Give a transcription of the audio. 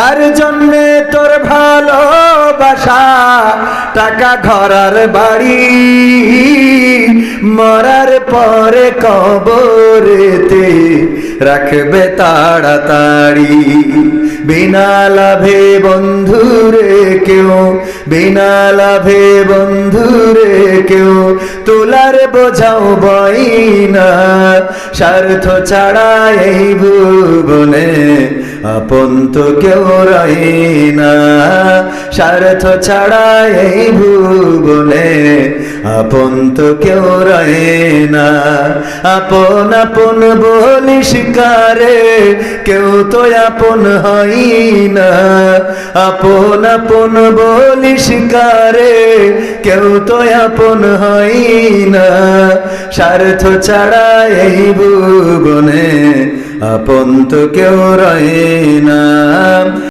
আর জন্যে তোর ভালোবাসা, টাকা ঘর আর বাড়ি, মরার পরে কবরেতে রাখবে তাড়াতাড়ি। বিনা লাভে বন্ধুরে কেউ, বিনা লাভে বন্ধুরে কেউ তোলার বোঝাও বই না। স্বার্থ ছাড়া এই ভুবনে আপন তো কেউ রয় না। স্বার্থ ছাড়া এই ভুবনে আপন তো কেউ রয় না। আপন আপন বলিস কারে, কেউ তো আপন হয় না। আপন আপন বলিস কারে, কেউ তো আপন হয় না। স্বার্থ ছাড়া এই ভুবনে আপন তো কেউ রয় না।